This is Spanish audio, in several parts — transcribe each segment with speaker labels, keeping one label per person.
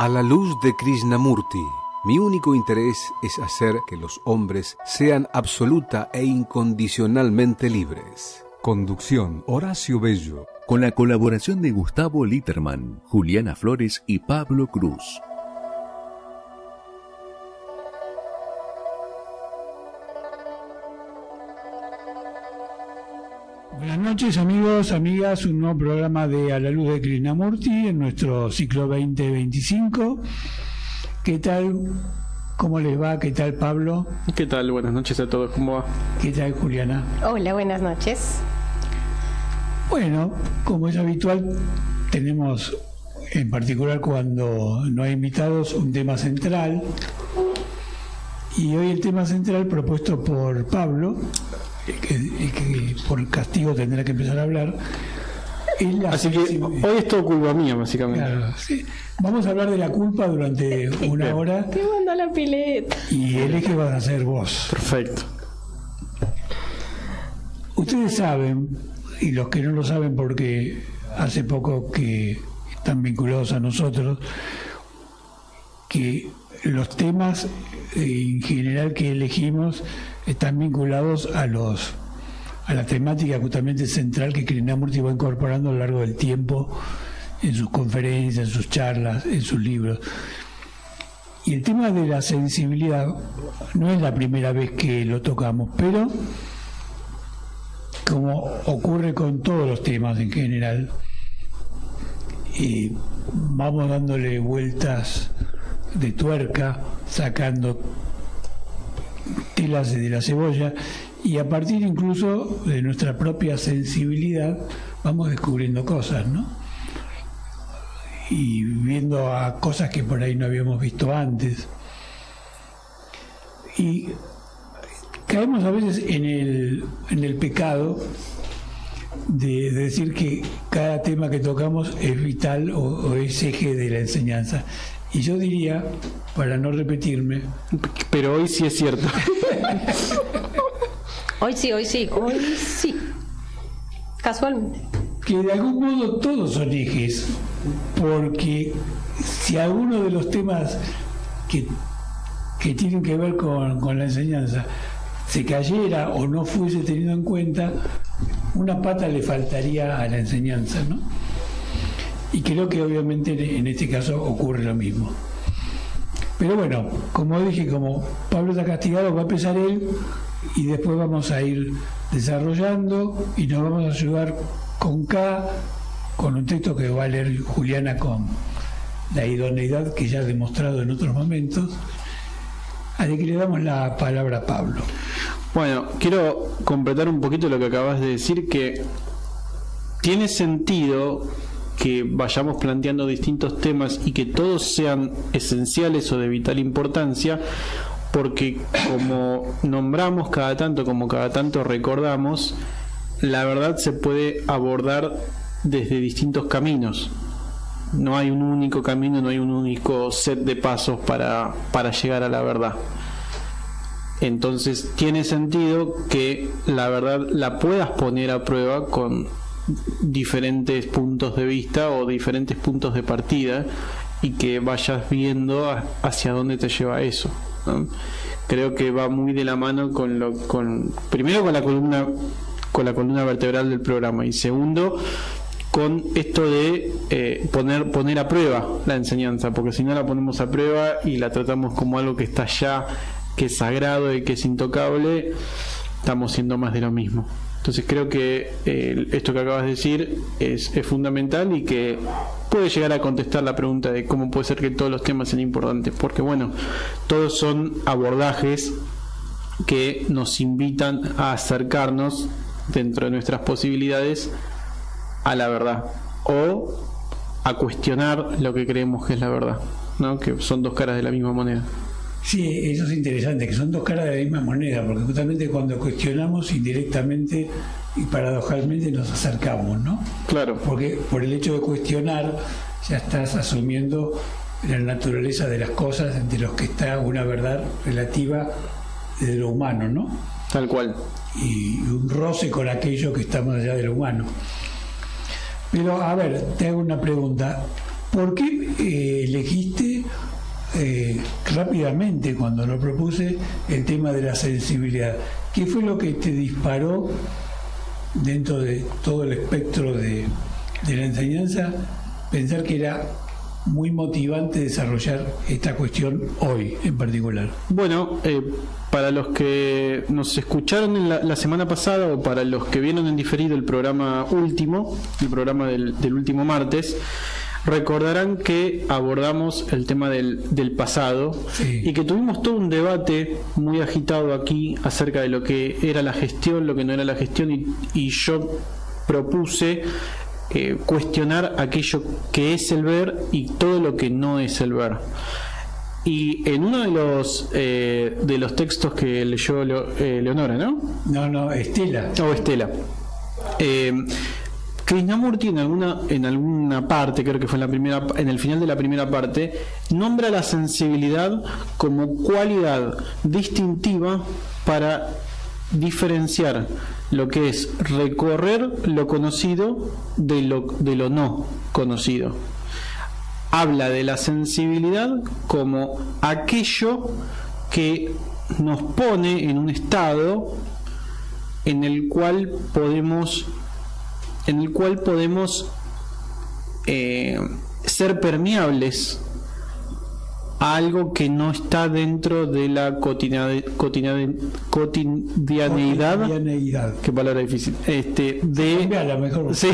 Speaker 1: A la luz de Krishnamurti, mi único interés es hacer que los hombres sean absoluta e incondicionalmente libres. Conducción: Horacio Bello.
Speaker 2: Con la colaboración de Gustavo Litterman, Juliana Flores y Pablo Cruz.
Speaker 3: Buenas noches, amigos, amigas, un nuevo programa de A la luz de Krishnamurti en nuestro ciclo 2025. ¿Qué tal? ¿Cómo les va? ¿Qué tal, Pablo?
Speaker 4: ¿Qué tal? Buenas noches a todos, ¿cómo va?
Speaker 3: ¿Qué tal, Juliana?
Speaker 5: Hola, buenas noches.
Speaker 3: Bueno, como es habitual, tenemos, en particular cuando no hay invitados, un tema central. Y hoy el tema central propuesto por Pablo, que por castigo tendrá que empezar a hablar, es la
Speaker 4: Así que hoy es todo culpa mía, básicamente.
Speaker 3: Claro, sí. Vamos a hablar de la culpa durante una hora.
Speaker 5: Te mando la pileta.
Speaker 3: Y el eje vas a ser vos.
Speaker 4: Perfecto.
Speaker 3: Ustedes saben, y los que no lo saben porque hace poco que están vinculados a nosotros, que los temas en general que elegimos están vinculados a la temática justamente central que Krishnamurti va incorporando a lo largo del tiempo en sus conferencias, en sus charlas, en sus libros. Y el tema de la sensibilidad no es la primera vez que lo tocamos, pero como ocurre con todos los temas en general, vamos dándole vueltas de tuerca, sacando telas de la cebolla, y a partir incluso de nuestra propia sensibilidad vamos descubriendo cosas, ¿no? Y viendo a cosas que por ahí no habíamos visto antes. Y caemos a veces en el pecado de decir que cada tema que tocamos es vital o es eje de la enseñanza. Y yo diría, para no repetirme...
Speaker 4: Pero hoy sí es cierto.
Speaker 5: Hoy sí. Casualmente.
Speaker 3: Que de algún modo todos son ejes, porque si alguno de los temas que tienen que ver con la enseñanza se cayera o no fuese tenido en cuenta, una pata le faltaría a la enseñanza, ¿no? Y creo que obviamente en este caso ocurre lo mismo. Pero bueno, como dije, como Pablo está castigado, va a empezar él y después vamos a ir desarrollando y nos vamos a ayudar con un texto que va a leer Juliana con la idoneidad que ya ha demostrado en otros momentos. Así que le damos la palabra a Pablo.
Speaker 4: Bueno, quiero completar un poquito lo que acabas de decir, que tiene sentido que vayamos planteando distintos temas y que todos sean esenciales o de vital importancia, porque como nombramos cada tanto, como cada tanto recordamos, la verdad se puede abordar desde distintos caminos. No hay un único camino, no hay un único set de pasos para llegar a la verdad. Entonces tiene sentido que la verdad la puedas poner a prueba con diferentes puntos de vista o diferentes puntos de partida y que vayas viendo hacia dónde te lleva eso, ¿no? Creo que va muy de la mano primero con la columna vertebral del programa, y segundo con esto de poner a prueba la enseñanza, porque si no la ponemos a prueba y la tratamos como algo que está allá, que es sagrado y que es intocable, estamos siendo más de lo mismo. Entonces creo que esto que acabas de decir es fundamental y que puede llegar a contestar la pregunta de cómo puede ser que todos los temas sean importantes, porque bueno, todos son abordajes que nos invitan a acercarnos dentro de nuestras posibilidades a la verdad o a cuestionar lo que creemos que es la verdad, ¿no? Que son dos caras de la misma moneda.
Speaker 3: Sí, eso es interesante, que son dos caras de la misma moneda, porque justamente cuando cuestionamos indirectamente y paradojalmente nos acercamos, ¿no?
Speaker 4: Claro.
Speaker 3: Porque por el hecho de cuestionar ya estás asumiendo la naturaleza de las cosas, entre los que está una verdad relativa de lo humano, ¿no?
Speaker 4: Tal cual.
Speaker 3: Y un roce con aquello que está más allá de lo humano. Pero, a ver, te hago una pregunta. ¿por qué elegiste rápidamente, cuando lo propuse, el tema de la sensibilidad? ¿Qué fue lo que te disparó dentro de todo el espectro de la enseñanza, pensar que era muy motivante desarrollar esta cuestión hoy en particular?
Speaker 4: Bueno, para los que nos escucharon en la semana pasada, o para los que vieron en diferido el programa último, el programa del último martes, recordarán que abordamos el tema del pasado,
Speaker 3: Sí.
Speaker 4: y que tuvimos todo un debate muy agitado aquí acerca de lo que era la gestión, lo que no era la gestión, y yo propuse cuestionar aquello que es el ver y todo lo que no es el ver. Y en uno de los textos que leyó Leonora, ¿no?
Speaker 3: No, Estela.
Speaker 4: O Estela, Krishnamurti en alguna parte, creo que fue en el final de la primera parte, nombra la sensibilidad como cualidad distintiva para diferenciar lo que es recorrer lo conocido de lo no conocido. Habla de la sensibilidad como aquello que nos pone en un estado en el cual podemos ser permeables a algo que no está dentro de la cotidianeidad. Qué palabra difícil.
Speaker 3: Cambiala, mejor.
Speaker 4: Sí,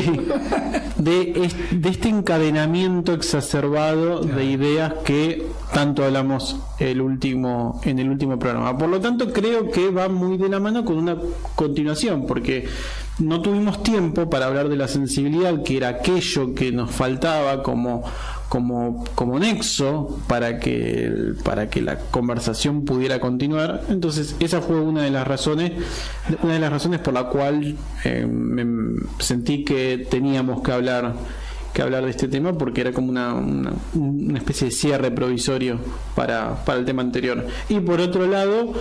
Speaker 4: de este encadenamiento exacerbado de ideas que tanto hablamos en el último programa. Por lo tanto, creo que va muy de la mano con una continuación, porque no tuvimos tiempo para hablar de la sensibilidad, que era aquello que nos faltaba como nexo para que la conversación pudiera continuar. Entonces esa fue una de las razones por la cual me sentí que teníamos que hablar de este tema, porque era como una especie de cierre provisorio para el tema anterior. Y por otro lado,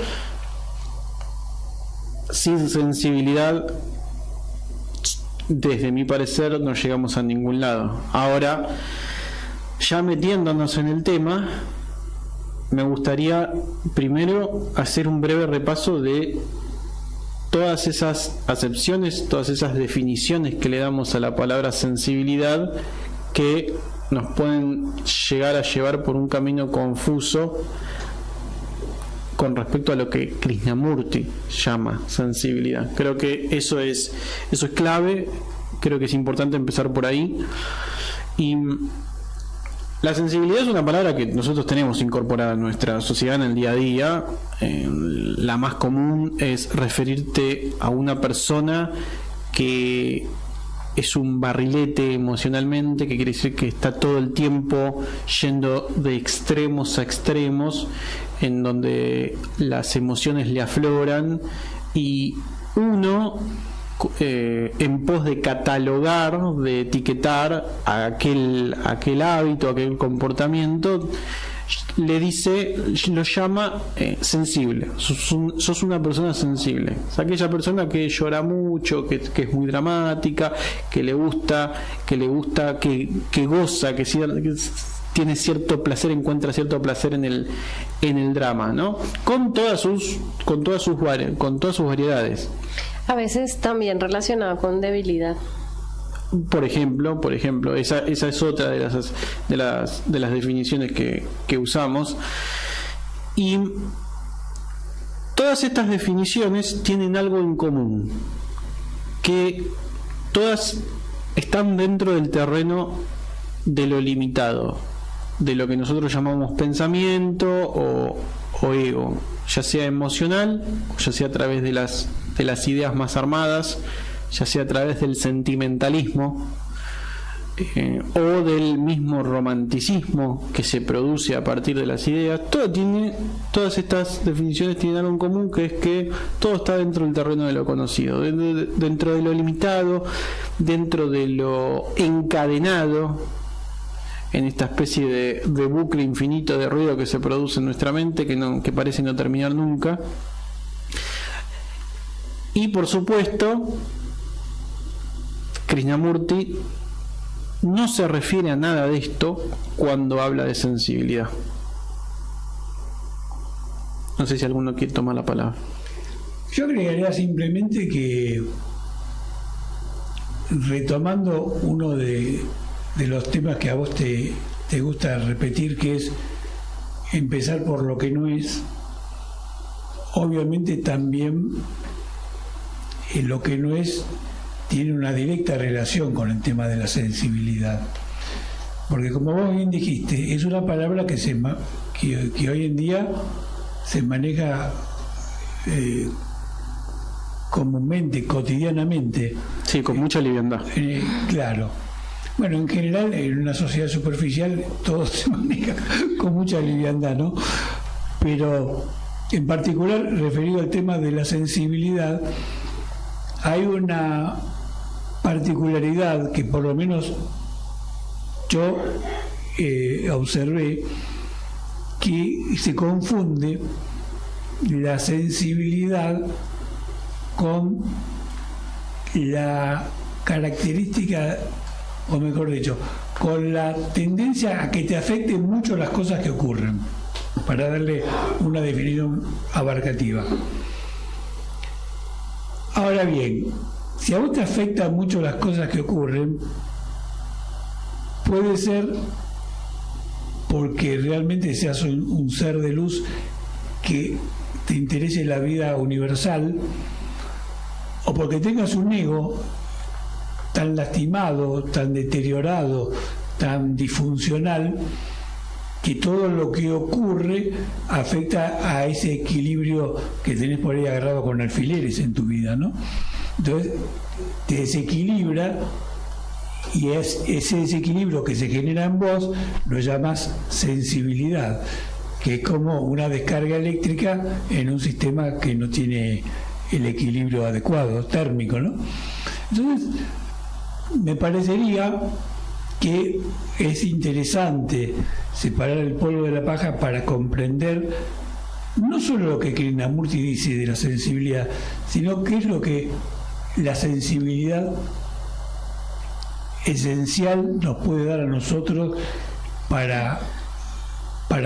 Speaker 4: sin sensibilidad, desde mi parecer, no llegamos a ningún lado. Ahora, ya metiéndonos en el tema, me gustaría primero hacer un breve repaso de todas esas acepciones, todas esas definiciones que le damos a la palabra sensibilidad, que nos pueden llegar a llevar por un camino confuso con respecto a lo que Krishnamurti llama sensibilidad. Creo que eso es clave, creo que es importante empezar por ahí. Y la sensibilidad es una palabra que nosotros tenemos incorporada en nuestra sociedad en el día a día. La más común es referirte a una persona que es un barrilete emocionalmente, que quiere decir que está todo el tiempo yendo de extremos a extremos, en donde las emociones le afloran, y uno, en pos de catalogar, de etiquetar aquel hábito, aquel comportamiento, le dice, lo llama sensible. Sos una persona sensible. Es aquella persona que llora mucho, que es muy dramática, que le gusta, que goza, que tiene cierto placer, encuentra cierto placer en el drama, ¿no? Con todas sus variedades.
Speaker 5: A veces también relacionado con debilidad.
Speaker 4: Por ejemplo, esa es otra de las definiciones que usamos. Y todas estas definiciones tienen algo en común, que todas están dentro del terreno de lo limitado, de lo que nosotros llamamos pensamiento o ego, ya sea emocional, ya sea a través de las ideas más armadas, ya sea a través del sentimentalismo o del mismo romanticismo que se produce a partir de las ideas. Todas estas definiciones tienen algo en común, que es que todo está dentro del terreno de lo conocido, dentro de lo limitado, dentro de lo encadenado, en esta especie de bucle infinito de ruido que se produce en nuestra mente, que parece no terminar nunca. Y por supuesto, Krishnamurti no se refiere a nada de esto cuando habla de sensibilidad. No sé si alguno quiere tomar la palabra.
Speaker 3: Yo agregaría simplemente que, retomando uno de los temas que a vos te gusta repetir, que es empezar por lo que no es, obviamente también lo que no es tiene una directa relación con el tema de la sensibilidad, porque como vos bien dijiste, es una palabra que hoy en día se maneja comúnmente, cotidianamente.
Speaker 4: Sí, con mucha liviandad.
Speaker 3: Claro. Bueno, en general, en una sociedad superficial todo se maneja con mucha liviandad, ¿no? Pero en particular, referido al tema de la sensibilidad, hay una particularidad que por lo menos yo observé, que se confunde la sensibilidad con la característica, o mejor dicho, con la tendencia a que te afecten mucho las cosas que ocurren, para darle una definición abarcativa. Ahora bien, si a vos te afectan mucho las cosas que ocurren, puede ser porque realmente seas un ser de luz que te interese la vida universal, o porque tengas un ego tan lastimado, tan deteriorado, tan disfuncional, que todo lo que ocurre afecta a ese equilibrio que tenés por ahí agarrado con alfileres en tu vida, ¿no? Entonces te desequilibra, y es ese desequilibrio que se genera en vos lo llamas sensibilidad, que es como una descarga eléctrica en un sistema que no tiene el equilibrio adecuado, térmico, ¿no? Entonces, me parecería que es interesante separar el polvo de la paja para comprender no solo lo que Krishnamurti dice de la sensibilidad, sino qué es lo que la sensibilidad esencial nos puede dar a nosotros para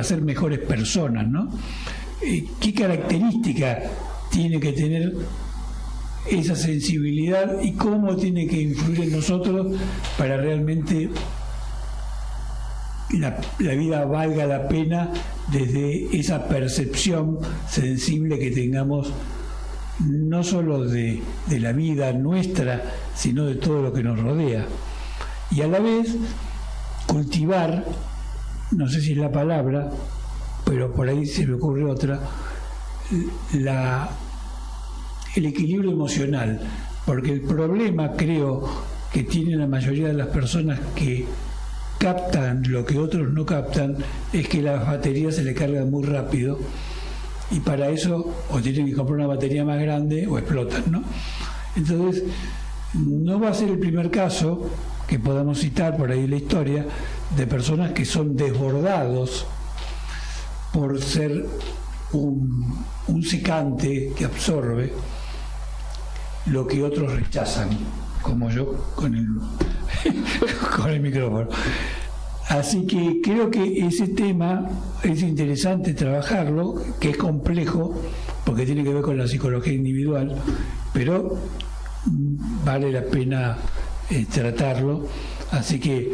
Speaker 3: ser mejores personas, ¿no? ¿Qué características tiene que tener esa sensibilidad y cómo tiene que influir en nosotros para realmente la vida valga la pena desde esa percepción sensible que tengamos, no solo de la vida nuestra, sino de todo lo que nos rodea? Y a la vez cultivar, no sé si es la palabra, pero por ahí se me ocurre otra, el equilibrio emocional, porque el problema, creo, que tienen la mayoría de las personas que captan lo que otros no captan, es que las baterías se le cargan muy rápido, y para eso o tienen que comprar una batería más grande o explotan, ¿no? Entonces, no va a ser el primer caso que podamos citar por ahí en la historia de personas que son desbordados por ser un secante que absorbe lo que otros rechazan, como yo con el micrófono. Así que creo que ese tema es interesante trabajarlo, que es complejo porque tiene que ver con la psicología individual, pero vale la pena tratarlo. Así que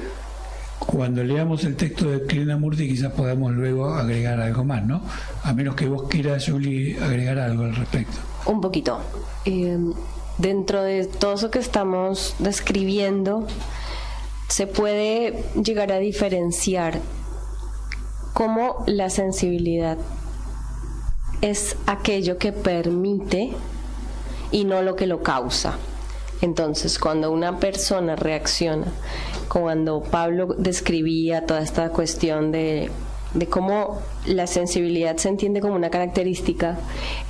Speaker 3: cuando leamos el texto de Krishnamurti quizás podamos luego agregar algo más, ¿no? A menos que vos quieras, Julie, agregar algo al respecto.
Speaker 5: Un poquito. Dentro de todo eso que estamos describiendo, se puede llegar a diferenciar cómo la sensibilidad es aquello que permite y no lo que lo causa. Entonces, cuando una persona reacciona, cuando Pablo describía toda esta cuestión de cómo la sensibilidad se entiende como una característica,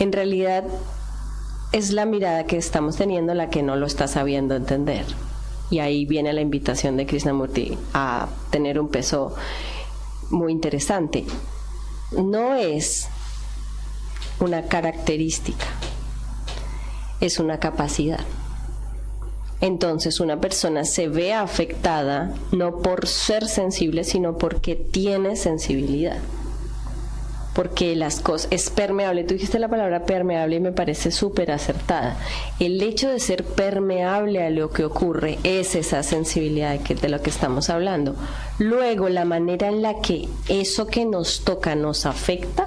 Speaker 5: en realidad es la mirada que estamos teniendo la que no lo está sabiendo entender. Y ahí viene la invitación de Krishnamurti a tener un peso muy interesante. No es una característica, es una capacidad. Entonces una persona se ve afectada no por ser sensible, sino porque tiene sensibilidad. Porque las cosas es permeable. Tú dijiste la palabra permeable y me parece súper acertada. El hecho de ser permeable a lo que ocurre es esa sensibilidad de lo que estamos hablando. Luego, la manera en la que eso que nos toca nos afecta,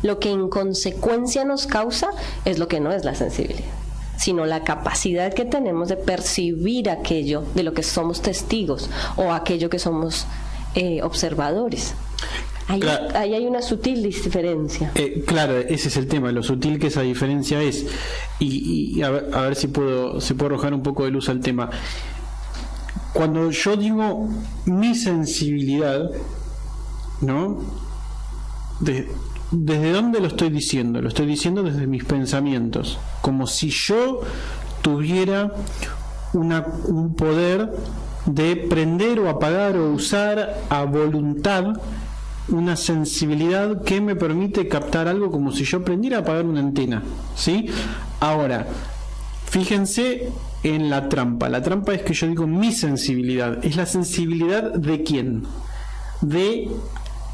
Speaker 5: lo que en consecuencia nos causa, es lo que no es la sensibilidad, sino la capacidad que tenemos de percibir aquello de lo que somos testigos o aquello que somos observadores. Ahí hay una sutil diferencia.
Speaker 4: Claro, ese es el tema, lo sutil que esa diferencia es. Y a ver si puedo arrojar un poco de luz al tema. Cuando yo digo mi sensibilidad, ¿no? ¿Desde dónde lo estoy diciendo? Lo estoy diciendo desde mis pensamientos. Como si yo tuviera un poder de prender o apagar o usar a voluntad una sensibilidad que me permite captar algo, como si yo prendiera a apagar una antena, ¿sí? Ahora, fíjense en la trampa. La trampa es que yo digo mi sensibilidad. ¿Es la sensibilidad de quién? De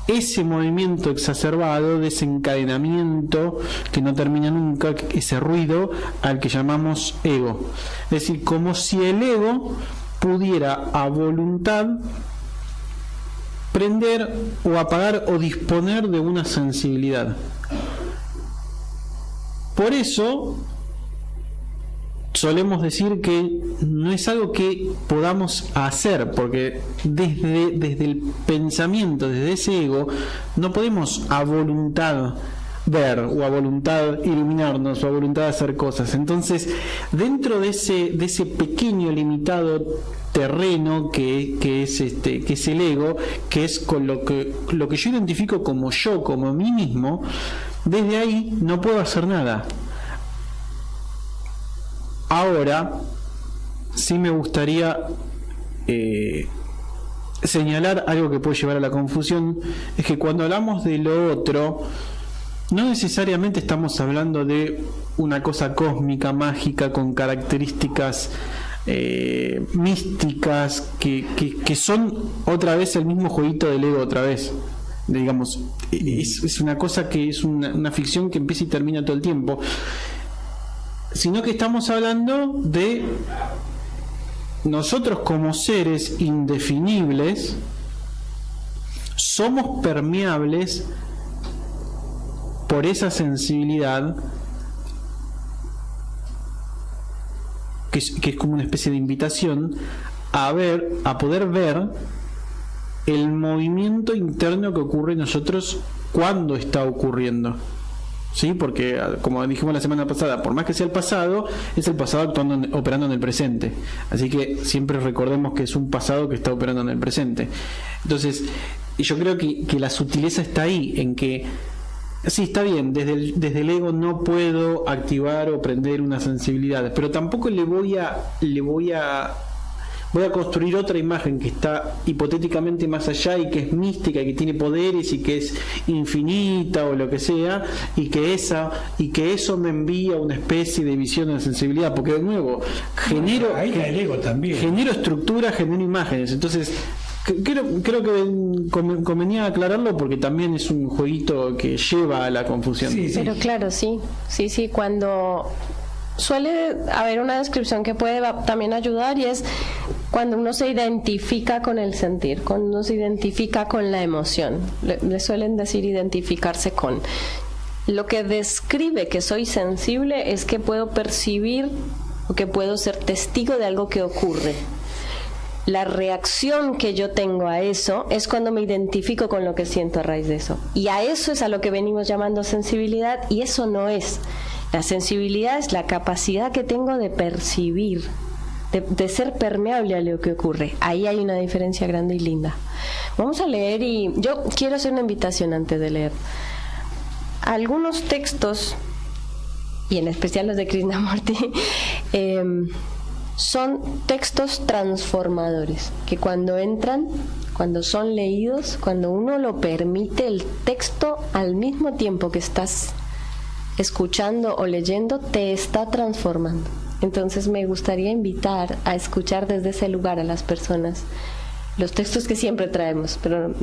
Speaker 4: ese movimiento exacerbado, de ese encadenamiento que no termina nunca, ese ruido al que llamamos ego. Es decir, como si el ego pudiera a voluntad prender o apagar o disponer de una sensibilidad. Por eso solemos decir que no es algo que podamos hacer, porque desde el pensamiento, desde ese ego, no podemos a voluntad ver o a voluntad iluminarnos o a voluntad hacer cosas. Entonces, dentro de ese pequeño limitado terreno que es el ego, que es con lo que yo identifico como yo, como mí mismo, desde ahí no puedo hacer nada. Ahora sí me gustaría señalar algo que puede llevar a la confusión, es que cuando hablamos de lo otro, no necesariamente estamos hablando de una cosa cósmica, mágica, con características místicas que son otra vez el mismo jueguito del ego otra vez, digamos. Es una cosa que es una ficción que empieza y termina todo el tiempo, sino que estamos hablando de nosotros como seres indefinibles. Somos permeables por esa sensibilidad que es como una especie de invitación a poder ver el movimiento interno que ocurre en nosotros cuando está ocurriendo, ¿sí? Porque, como dijimos la semana pasada, por más que sea el pasado, es el pasado operando en el presente. Así que siempre recordemos que es un pasado que está operando en el presente. Entonces, yo creo que la sutileza está ahí, en que sí, está bien, desde el ego no puedo activar o prender una sensibilidad, pero tampoco voy a construir otra imagen que está hipotéticamente más allá y que es mística y que tiene poderes y que es infinita o lo que sea, y que eso me envía una especie de visión de la sensibilidad, porque de nuevo genero estructura, genero imágenes. Entonces creo que convenía aclararlo, porque también es un jueguito que lleva a la confusión.
Speaker 5: Sí. Pero claro, sí, cuando suele haber una descripción que puede también ayudar, y es cuando uno se identifica con el sentir, cuando uno se identifica con la emoción. Le suelen decir identificarse con. Lo que describe que soy sensible es que puedo percibir o que puedo ser testigo de algo que ocurre. La reacción que yo tengo a eso es cuando me identifico con lo que siento a raíz de eso. Y a eso es a lo que venimos llamando sensibilidad, y eso no es. La sensibilidad es la capacidad que tengo de percibir, de ser permeable a lo que ocurre. Ahí hay una diferencia grande y linda. Vamos a leer, y yo quiero hacer una invitación antes de leer. Algunos textos, y en especial los de Krishnamurti, son textos transformadores, que cuando entran, cuando son leídos, cuando uno lo permite, el texto al mismo tiempo que estás escuchando o leyendo te está transformando. Entonces me gustaría invitar a escuchar desde ese lugar a las personas los textos que siempre traemos, pero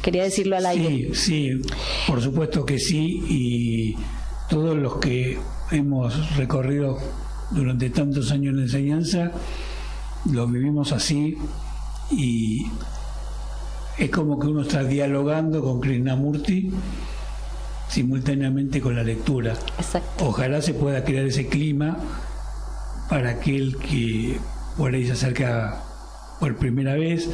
Speaker 5: quería decirlo al aire.
Speaker 3: Sí, por supuesto que sí, y todos los que hemos recorrido durante tantos años de enseñanza lo vivimos así, y es como que uno está dialogando con Krishnamurti simultáneamente con la lectura.
Speaker 5: Exacto.
Speaker 3: Ojalá se pueda crear ese clima para aquel que por ahí se acerca por primera vez,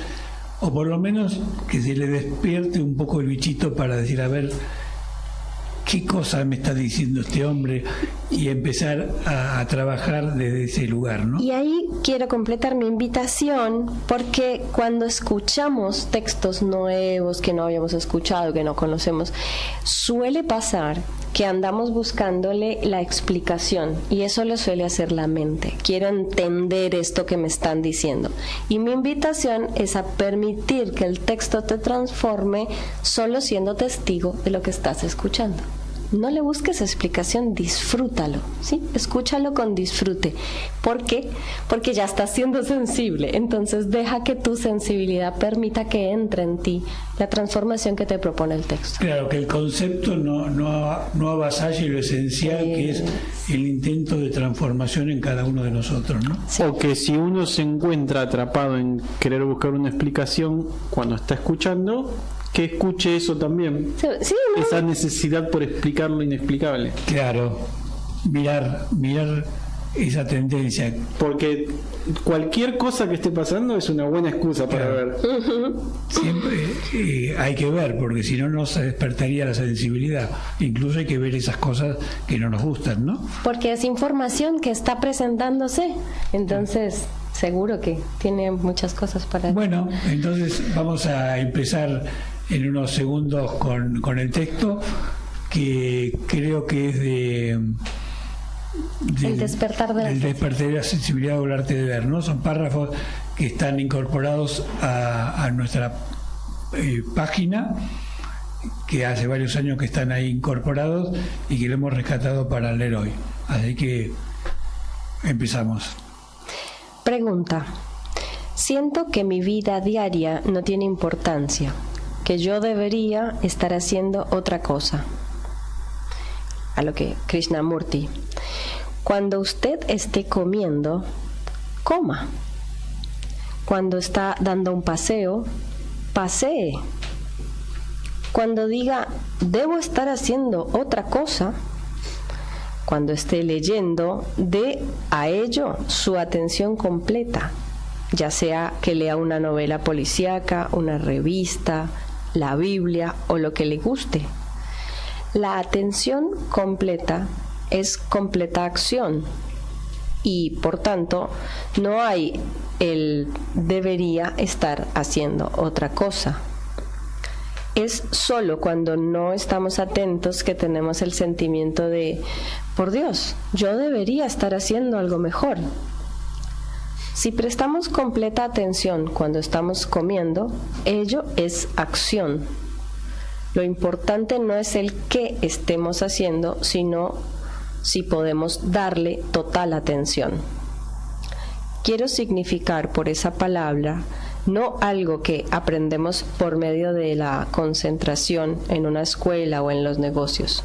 Speaker 3: o por lo menos que se le despierte un poco el bichito para decir, a ver, ¿qué cosa me está diciendo este hombre? Y empezar a trabajar desde ese lugar, ¿no?
Speaker 5: Y ahí quiero completar mi invitación, porque cuando escuchamos textos nuevos que no habíamos escuchado, que no conocemos, suele pasar que andamos buscándole la explicación, y eso lo suele hacer la mente. Quiero entender esto que me están diciendo. Y mi invitación es a permitir que el texto te transforme solo siendo testigo de lo que estás escuchando. No le busques explicación, disfrútalo, ¿sí? Escúchalo con disfrute. ¿Por qué? Porque ya estás siendo sensible. Entonces deja que tu sensibilidad permita que entre en ti la transformación que te propone el texto.
Speaker 3: Claro, que el concepto no avasalle lo esencial, que es el intento de transformación en cada uno de nosotros, ¿no?
Speaker 5: Sí.
Speaker 4: O que si uno se encuentra atrapado en querer buscar una explicación cuando está escuchando, que escuche eso también.
Speaker 5: Sí, ¿no?
Speaker 4: Esa necesidad por explicar lo inexplicable.
Speaker 3: Claro, mirar esa tendencia.
Speaker 4: Porque cualquier cosa que esté pasando es una buena excusa para ver.
Speaker 3: Siempre hay que ver, porque si no, no se despertaría la sensibilidad. Incluso hay que ver esas cosas que no nos gustan, ¿no?
Speaker 5: Porque es información que está presentándose. Entonces, seguro que tiene muchas cosas para...
Speaker 3: Bueno, entonces vamos a empezar en unos segundos con el texto, que creo que es
Speaker 5: el despertar de
Speaker 3: la sensibilidad o el arte de ver, ¿no? Son párrafos que están incorporados a nuestra página, que hace varios años que están ahí incorporados y que lo hemos rescatado para leer hoy. Así que empezamos.
Speaker 5: Pregunta. Siento que mi vida diaria no tiene importancia, que yo debería estar haciendo otra cosa. A lo que Krishnamurti: cuando usted esté comiendo, coma. Cuando está dando un paseo, pasee. Cuando diga, debo estar haciendo otra cosa, cuando esté leyendo, dé a ello su atención completa, ya sea que lea una novela policíaca, una revista, la Biblia o lo que le guste. La atención completa es completa acción, y por tanto no hay el debería estar haciendo otra cosa. Es solo cuando no estamos atentos que tenemos el sentimiento de, por Dios, yo debería estar haciendo algo mejor. Si prestamos completa atención cuando estamos comiendo, ello es acción. Lo importante no es el qué estemos haciendo, sino si podemos darle total atención. Quiero significar por esa palabra no algo que aprendemos por medio de la concentración en una escuela o en los negocios,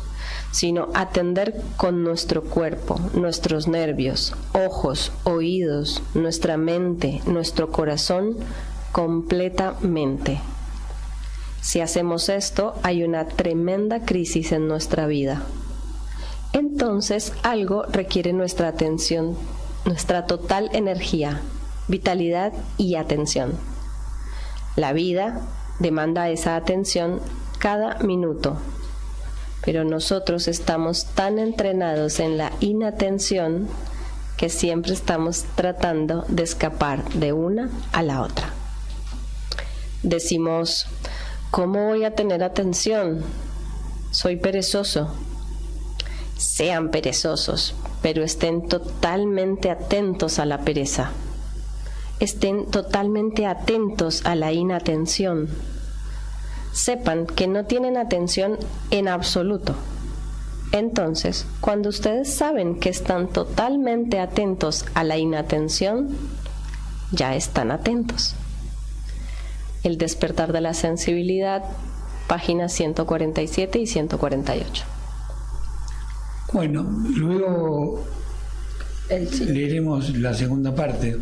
Speaker 5: sino atender con nuestro cuerpo, nuestros nervios, ojos, oídos, nuestra mente, nuestro corazón completamente. Si hacemos esto, hay una tremenda crisis en nuestra vida. Entonces, algo requiere nuestra atención, nuestra total energía, vitalidad y atención. La vida demanda esa atención cada minuto, pero nosotros estamos tan entrenados en la inatención que siempre estamos tratando de escapar de una a la otra. Decimos, ¿cómo voy a tener atención? Soy perezoso. Sean perezosos, pero estén totalmente atentos a la pereza. Estén totalmente atentos a la inatención. Sepan que no tienen atención en absoluto. Entonces, cuando ustedes saben que están totalmente atentos a la inatención, ya están atentos. El despertar de la sensibilidad, páginas 147 y 148.
Speaker 3: Bueno, luego leeremos la segunda parte.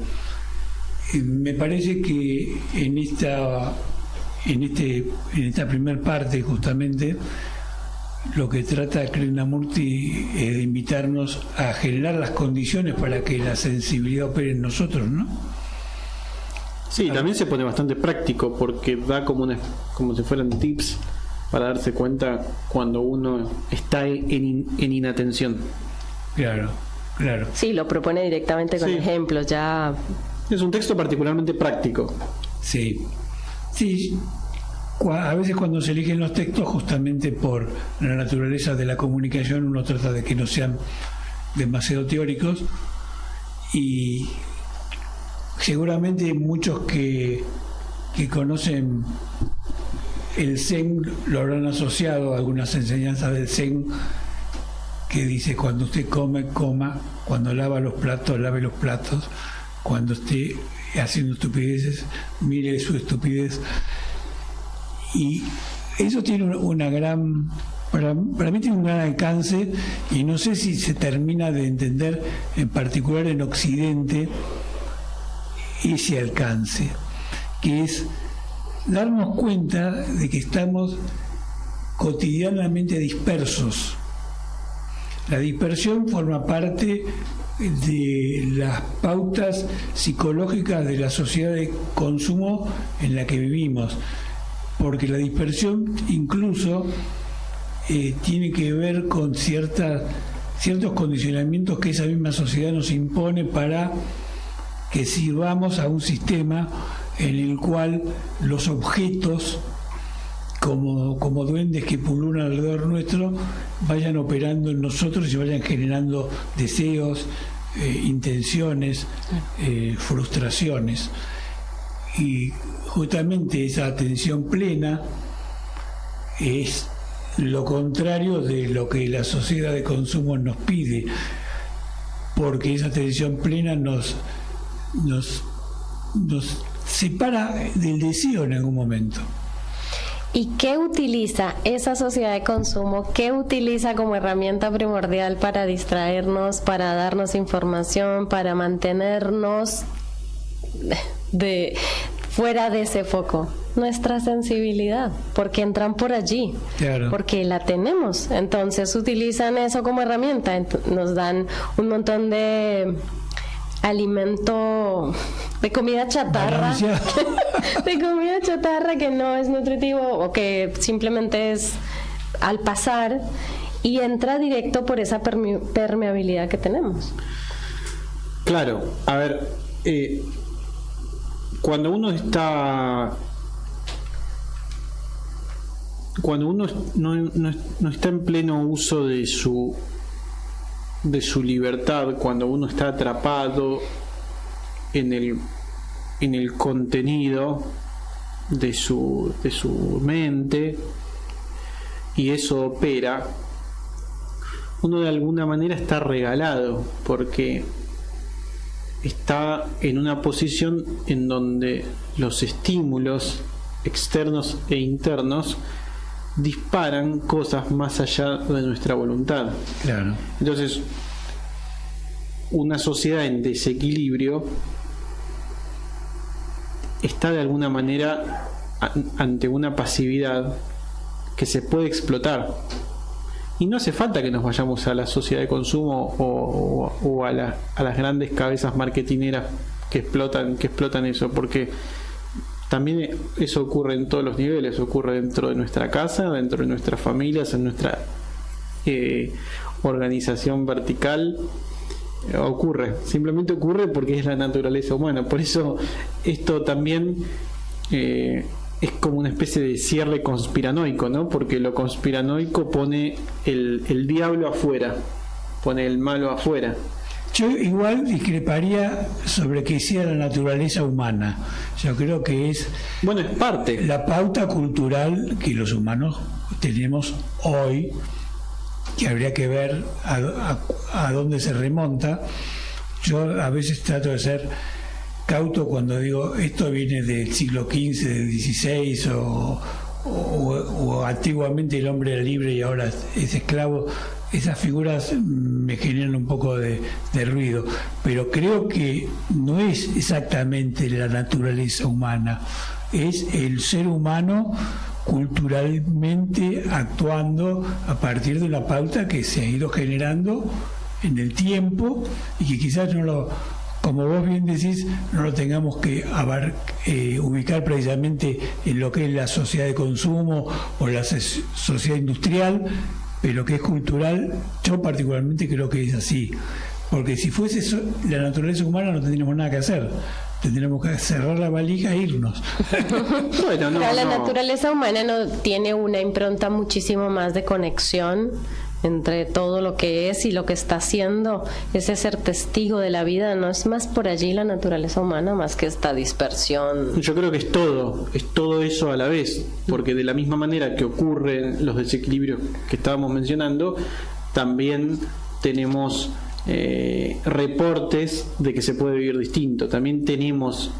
Speaker 3: Me parece que en esta primera parte, justamente, lo que trata Krishnamurti es de invitarnos a generar las condiciones para que la sensibilidad opere en nosotros, ¿no?
Speaker 4: Sí, también se pone bastante práctico porque da como si fueran tips para darse cuenta cuando uno está en inatención.
Speaker 3: Claro.
Speaker 5: Sí, lo propone directamente con ejemplos, ya.
Speaker 4: Es un texto particularmente práctico.
Speaker 3: Sí. A veces cuando se eligen los textos, justamente por la naturaleza de la comunicación, uno trata de que no sean demasiado teóricos, y seguramente muchos que conocen el Zen lo habrán asociado a algunas enseñanzas del Zen, que dice: cuando usted come, coma; cuando lava los platos, lave los platos; cuando esté haciendo estupideces, mire su estupidez. Y eso tiene una gran, para mí tiene un gran alcance, y no sé si se termina de entender, en particular en Occidente, ese alcance, que es darnos cuenta de que estamos cotidianamente dispersos. La dispersión forma parte de las pautas psicológicas de la sociedad de consumo en la que vivimos, porque la dispersión incluso tiene que ver con ciertos condicionamientos que esa misma sociedad nos impone para que sirvamos a un sistema en el cual los objetos, como duendes que pululan alrededor nuestro, vayan operando en nosotros y vayan generando deseos, intenciones, frustraciones. Y justamente esa atención plena es lo contrario de lo que la sociedad de consumo nos pide, porque esa atención plena nos separa del deseo en algún momento.
Speaker 5: ¿Y qué utiliza esa sociedad de consumo? ¿Qué utiliza como herramienta primordial para distraernos, para darnos información, para mantenernos fuera de ese foco? Nuestra sensibilidad, porque entran por allí,
Speaker 3: claro,
Speaker 5: porque la tenemos. Entonces utilizan eso como herramienta, nos dan un montón de alimento, de comida chatarra de comida chatarra que no es nutritivo o que simplemente es al pasar, y entra directo por esa permeabilidad que tenemos.
Speaker 4: Claro, a ver, cuando uno no está en pleno uso de su libertad, cuando uno está atrapado en el contenido de su mente, y eso opera, uno de alguna manera está regalado, porque está en una posición en donde los estímulos externos e internos disparan cosas más allá de nuestra voluntad.
Speaker 3: Claro.
Speaker 4: Entonces, una sociedad en desequilibrio está de alguna manera ante una pasividad que se puede explotar. Y no hace falta que nos vayamos a la sociedad de consumo o a las grandes cabezas marketineras que explotan eso, porque también eso ocurre en todos los niveles, ocurre dentro de nuestra casa, dentro de nuestras familias, en nuestra organización vertical. Simplemente ocurre porque es la naturaleza humana. Por eso esto también es como una especie de cierre conspiranoico, ¿no? Porque lo conspiranoico pone el diablo afuera, pone el malo afuera.
Speaker 3: Yo igual discreparía sobre que sea la naturaleza humana. Yo creo que es
Speaker 4: parte
Speaker 3: la pauta cultural que los humanos tenemos hoy, que habría que ver a dónde se remonta. Yo a veces trato de ser cauto cuando digo esto viene del siglo XV, del XVI o antiguamente el hombre era libre y ahora es esclavo. Esas figuras me generan un poco de ruido, pero creo que no es exactamente la naturaleza humana, es el ser humano culturalmente actuando a partir de una pauta que se ha ido generando en el tiempo y que quizás como vos bien decís, no lo tengamos que ubicar precisamente en lo que es la sociedad de consumo o la sociedad industrial, pero que es cultural. Yo particularmente creo que es así, porque si fuese la naturaleza humana no tendríamos nada que hacer. Tendremos que cerrar la valija e irnos.
Speaker 5: Bueno, la naturaleza humana no tiene una impronta muchísimo más de conexión entre todo lo que es y lo que está haciendo. Ese ser testigo de la vida, no es más por allí la naturaleza humana más que esta dispersión.
Speaker 4: Yo creo que es todo eso a la vez, porque de la misma manera que ocurren los desequilibrios que estábamos mencionando, también tenemos reportes de que se puede vivir distinto, también tenemos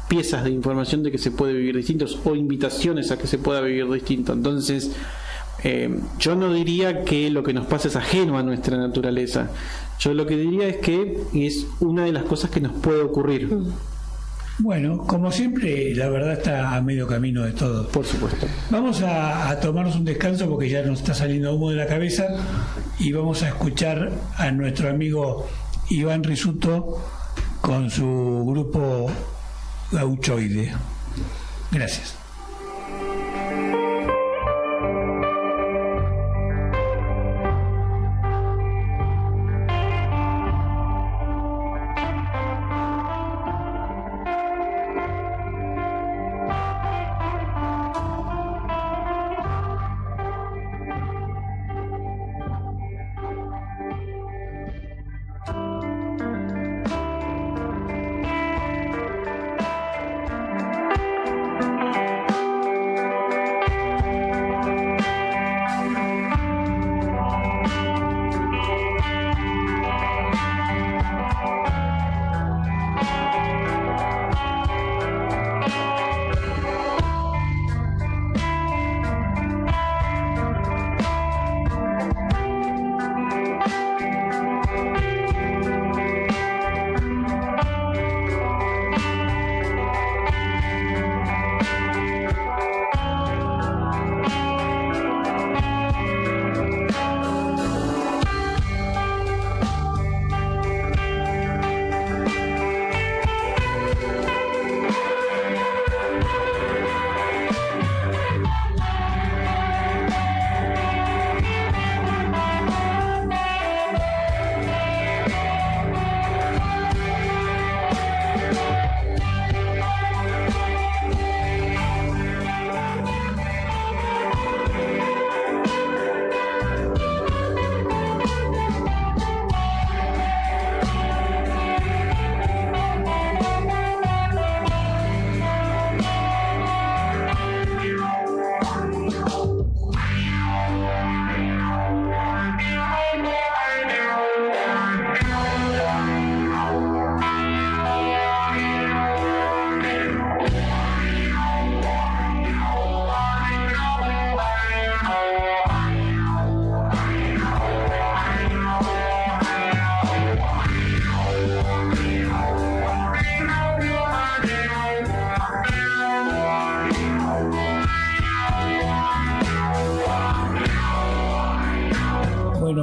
Speaker 4: piezas de información de que se puede vivir distintos o invitaciones a que se pueda vivir distinto. Entonces yo no diría que lo que nos pasa es ajeno a nuestra naturaleza. Yo lo que diría es que es una de las cosas que nos puede ocurrir.
Speaker 3: Bueno, como siempre, la verdad está a medio camino de todo.
Speaker 4: Por supuesto.
Speaker 3: Vamos a tomarnos un descanso porque ya nos está saliendo humo de la cabeza y vamos a escuchar a nuestro amigo Iván Risuto con su grupo Gauchoide. Gracias.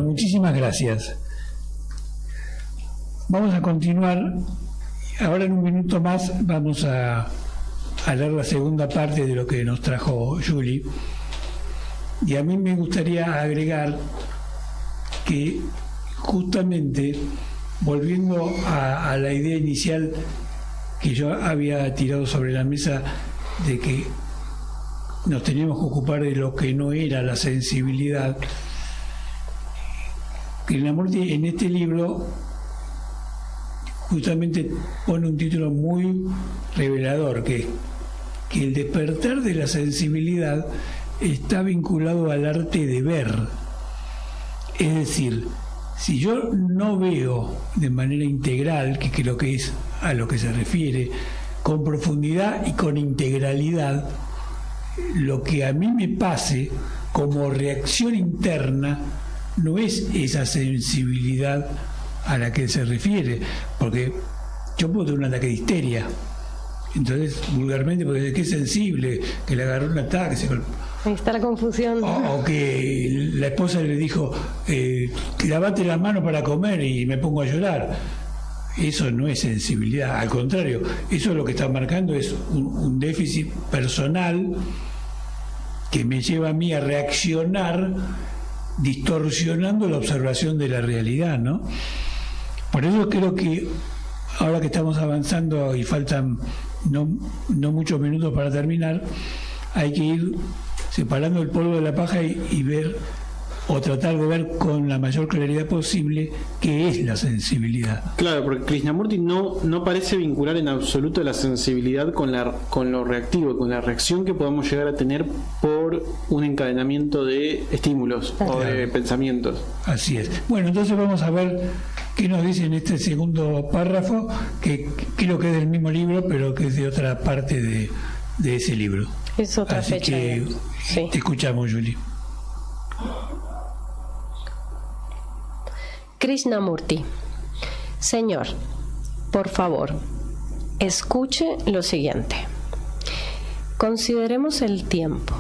Speaker 3: Muchísimas gracias. Vamos a continuar. Ahora en un minuto más vamos a leer la segunda parte de lo que nos trajo Julie. Y a mí me gustaría agregar que justamente, volviendo a la idea inicial que yo había tirado sobre la mesa de que nos teníamos que ocupar de lo que no era la sensibilidad, Krishnamurti en este libro justamente pone un título muy revelador, que el despertar de la sensibilidad está vinculado al arte de ver. Es decir, si yo no veo de manera integral, que creo que es a lo que se refiere, con profundidad y con integralidad, lo que a mí me pase como reacción interna no es esa sensibilidad a la que se refiere, porque yo puedo tener un ataque de histeria, entonces vulgarmente puedo decir que es sensible, que le agarró un ataque,
Speaker 5: ahí está la confusión.
Speaker 3: o que la esposa le dijo lavate las manos para comer y me pongo a llorar. Eso no es sensibilidad, al contrario, eso lo que está marcando es un déficit personal que me lleva a mí a reaccionar distorsionando la observación de la realidad, ¿no? Por eso creo que ahora que estamos avanzando y faltan no muchos minutos para terminar, hay que ir separando el polvo de la paja y ver, o tratar de ver con la mayor claridad posible qué es la sensibilidad.
Speaker 4: Claro, porque Krishnamurti no parece vincular en absoluto la sensibilidad con lo reactivo, con la reacción que podamos llegar a tener por un encadenamiento de estímulos o de pensamientos.
Speaker 3: Así es. Bueno, entonces vamos a ver qué nos dice en este segundo párrafo, que creo que es del mismo libro, pero que es de otra parte de ese libro.
Speaker 5: Es otra
Speaker 3: Así
Speaker 5: fecha.
Speaker 3: que
Speaker 5: Sí.
Speaker 3: te escuchamos, Julie.
Speaker 5: Krishnamurti. Señor, por favor, escuche lo siguiente. Consideremos el tiempo.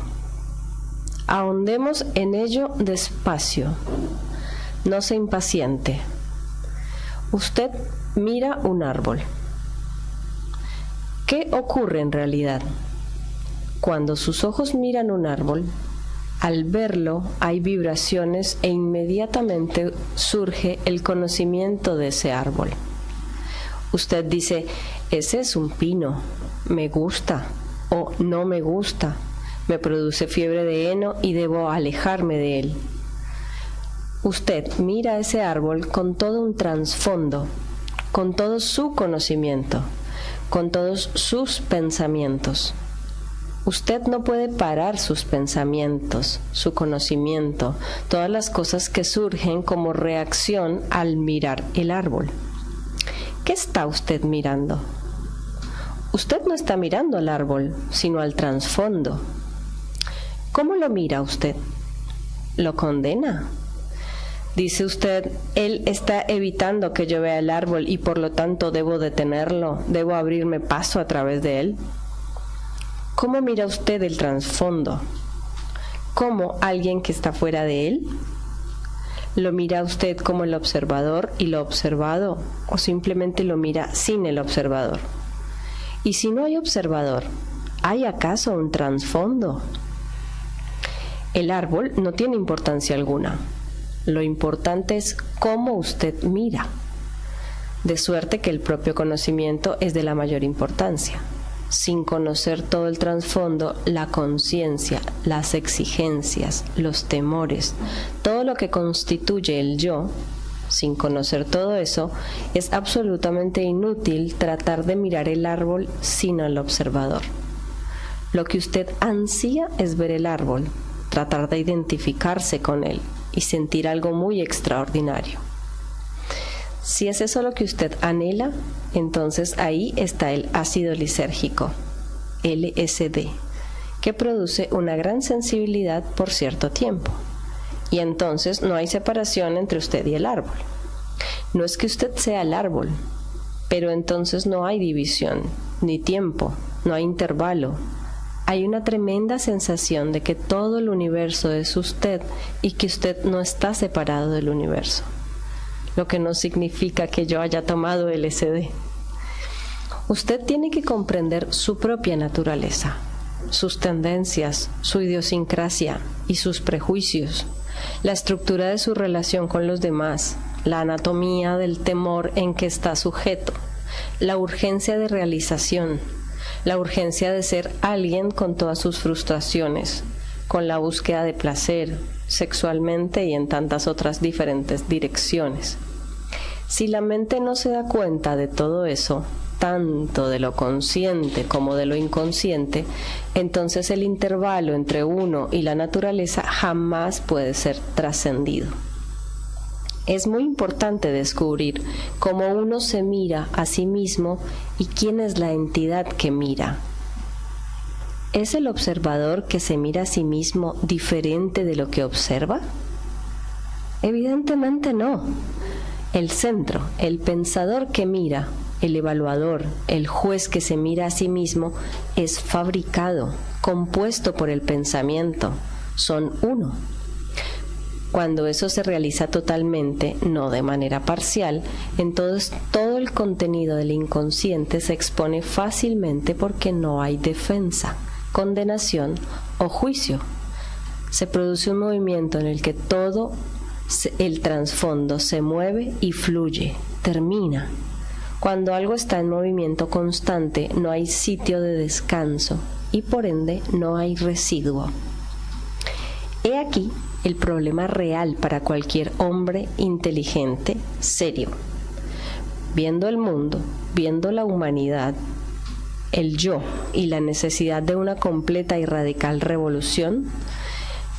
Speaker 5: Ahondemos en ello despacio. No se impaciente. Usted mira un árbol. ¿Qué ocurre en realidad? Cuando sus ojos miran un árbol, al verlo hay vibraciones e inmediatamente surge el conocimiento de ese árbol. Usted dice, ese es un pino, me gusta o no me gusta, me produce fiebre de heno y debo alejarme de él. Usted mira ese árbol con todo un trasfondo, con todo su conocimiento, con todos sus pensamientos. Usted no puede parar sus pensamientos, su conocimiento, todas las cosas que surgen como reacción al mirar el árbol. ¿Qué está usted mirando? Usted no está mirando al árbol, sino al trasfondo. ¿Cómo lo mira usted? ¿Lo condena? Dice usted, él está evitando que yo vea el árbol y por lo tanto debo detenerlo, debo abrirme paso a través de él. ¿Cómo mira usted el trasfondo? ¿Como alguien que está fuera de él? ¿Lo mira usted como el observador y lo observado? ¿O simplemente lo mira sin el observador? Y si no hay observador, ¿hay acaso un trasfondo? El árbol no tiene importancia alguna. Lo importante es cómo usted mira. De suerte que el propio conocimiento es de la mayor importancia. Sin conocer todo el trasfondo, la conciencia, las exigencias, los temores, todo lo que constituye el yo, sin conocer todo eso, es absolutamente inútil tratar de mirar el árbol sin el observador. Lo que usted ansía es ver el árbol, tratar de identificarse con él y sentir algo muy extraordinario. Si es eso lo que usted anhela, entonces ahí está el ácido lisérgico, LSD, que produce una gran sensibilidad por cierto tiempo. Y entonces no hay separación entre usted y el árbol. No es que usted sea el árbol, pero entonces no hay división, ni tiempo, no hay intervalo. Hay una tremenda sensación de que todo el universo es usted y que usted no está separado del universo. Lo que no significa que yo haya tomado LSD. Usted tiene que comprender su propia naturaleza, sus tendencias, su idiosincrasia y sus prejuicios, la estructura de su relación con los demás, la anatomía del temor en que está sujeto, la urgencia de realización, la urgencia de ser alguien con todas sus frustraciones, con la búsqueda de placer, sexualmente y en tantas otras diferentes direcciones. Si la mente no se da cuenta de todo eso, tanto de lo consciente como de lo inconsciente, entonces el intervalo entre uno y la naturaleza jamás puede ser trascendido. Es muy importante descubrir cómo uno se mira a sí mismo y quién es la entidad que mira. ¿Es el observador que se mira a sí mismo diferente de lo que observa? Evidentemente no. El centro, el pensador que mira, el evaluador, el juez que se mira a sí mismo, es fabricado, compuesto por el pensamiento. Son uno. Cuando eso se realiza totalmente, no de manera parcial, entonces todo el contenido del inconsciente se expone fácilmente porque no hay defensa, condenación o juicio. Se produce un movimiento en el que todo el trasfondo se mueve y fluye, termina. Cuando algo está en movimiento constante, no hay sitio de descanso y por ende no hay residuo. He aquí el problema real para cualquier hombre inteligente, serio. Viendo el mundo, viendo la humanidad, el yo y la necesidad de una completa y radical revolución,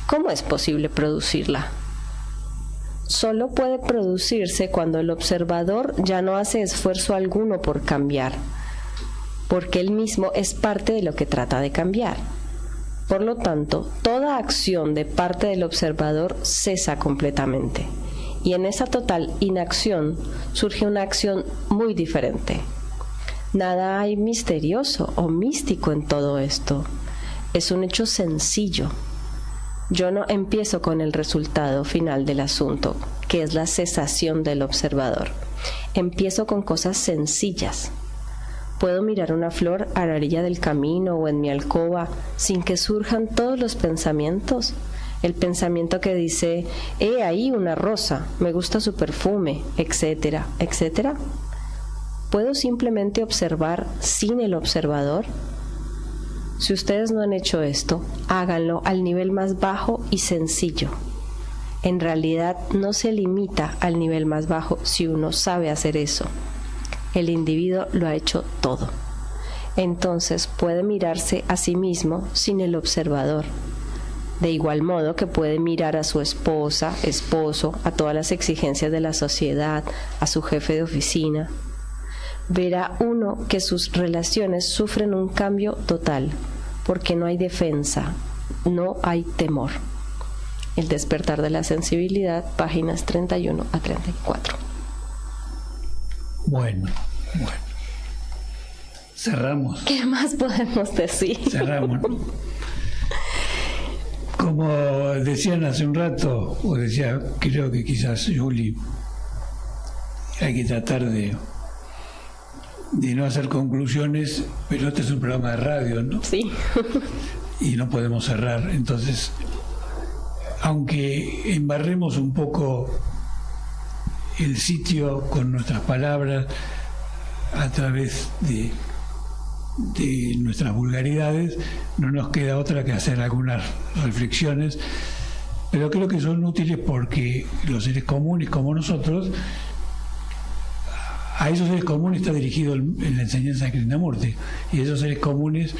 Speaker 5: ¿cómo es posible producirla? Solo puede producirse cuando el observador ya no hace esfuerzo alguno por cambiar, porque él mismo es parte de lo que trata de cambiar. Por lo tanto, toda acción de parte del observador cesa completamente, y en esa total inacción surge una acción muy diferente. Nada hay misterioso o místico en todo esto. Es un hecho sencillo. Yo no empiezo con el resultado final del asunto, que es la cesación del observador. Empiezo con cosas sencillas. Puedo mirar una flor a la orilla del camino o en mi alcoba sin que surjan todos los pensamientos. El pensamiento que dice, he ahí una rosa, me gusta su perfume, etcétera, etcétera. ¿Puedo simplemente observar sin el observador? Si ustedes no han hecho esto, háganlo al nivel más bajo y sencillo. En realidad no se limita al nivel más bajo si uno sabe hacer eso. El individuo lo ha hecho todo. Entonces puede mirarse a sí mismo sin el observador. De igual modo que puede mirar a su esposa, esposo, a todas las exigencias de la sociedad, a su jefe de oficina. Verá uno que sus relaciones sufren un cambio total, porque no hay defensa, no hay temor. El despertar de la sensibilidad, páginas 31 a 34.
Speaker 3: Bueno. Cerramos.
Speaker 5: ¿Qué más podemos decir?
Speaker 3: Cerramos. Como decían hace un rato, o decía, creo que quizás Juli, hay que tratar de no hacer conclusiones, pero este es un programa de radio, ¿no?
Speaker 5: Sí.
Speaker 3: Y no podemos cerrar. Entonces, aunque embarremos un poco el sitio con nuestras palabras a través de nuestras vulgaridades, no nos queda otra que hacer algunas reflexiones, pero creo que son útiles porque los seres comunes como nosotros, a esos seres comunes está dirigido en la enseñanza de Krishnamurti, y esos seres comunes,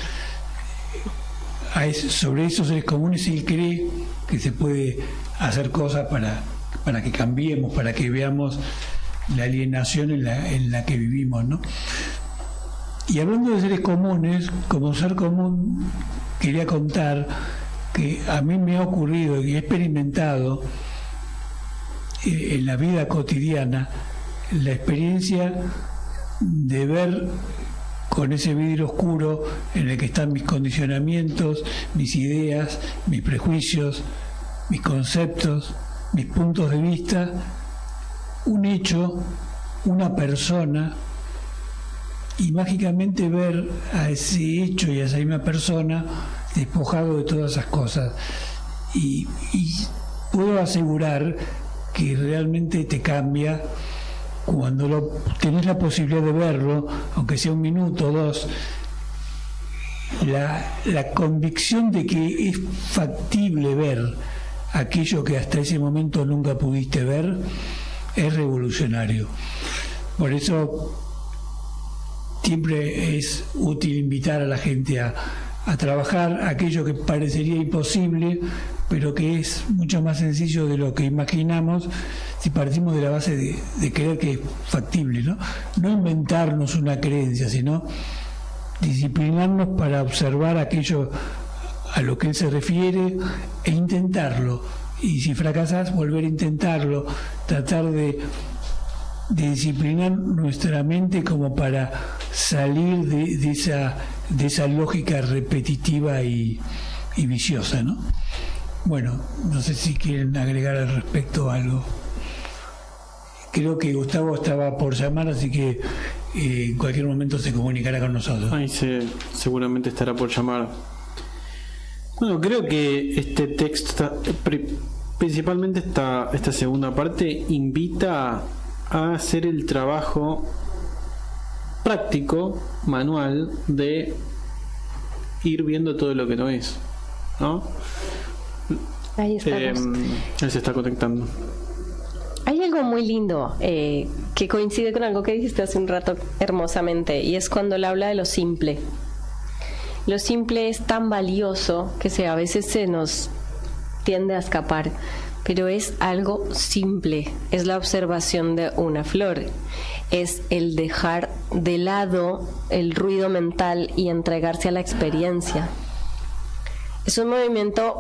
Speaker 3: sobre esos seres comunes él cree que se puede hacer cosas para que cambiemos, para que veamos la alienación en la que vivimos, ¿no? Y hablando de seres comunes, como ser común, quería contar que a mí me ha ocurrido y he experimentado en la vida cotidiana la experiencia de ver con ese vidrio oscuro en el que están mis condicionamientos, mis ideas, mis prejuicios, mis conceptos, mis puntos de vista, un hecho, una persona, y mágicamente ver a ese hecho y a esa misma persona despojado de todas esas cosas. Y puedo asegurar que realmente te cambia cuando tenés la posibilidad de verlo, aunque sea un minuto o dos. La convicción de que es factible ver aquello que hasta ese momento nunca pudiste ver es revolucionario. Por eso siempre es útil invitar a la gente a a trabajar aquello que parecería imposible, pero que es mucho más sencillo de lo que imaginamos si partimos de la base de creer que es factible, ¿no? No inventarnos una creencia, sino disciplinarnos para observar aquello a lo que él se refiere e intentarlo. Y si fracasás, volver a intentarlo, tratar de disciplinar nuestra mente como para salir de esa lógica repetitiva y viciosa, ¿no? Bueno, no sé si quieren agregar al respecto algo. Creo que Gustavo estaba por llamar, así que en cualquier momento se comunicará con nosotros.
Speaker 4: Ahí seguramente estará por llamar. Bueno, creo que este texto, principalmente esta segunda parte, invita a hacer el trabajo práctico, manual, de ir viendo todo lo que no es, ¿no?
Speaker 5: Ahí estamos.
Speaker 4: Él se está conectando.
Speaker 5: Hay algo muy lindo que coincide con algo que dijiste hace un rato hermosamente, y es cuando él habla de lo simple. Lo simple es tan valioso que a veces se nos tiende a escapar, pero es algo simple. Es la observación de una flor, es el dejar de lado el ruido mental y entregarse a la experiencia. Es un movimiento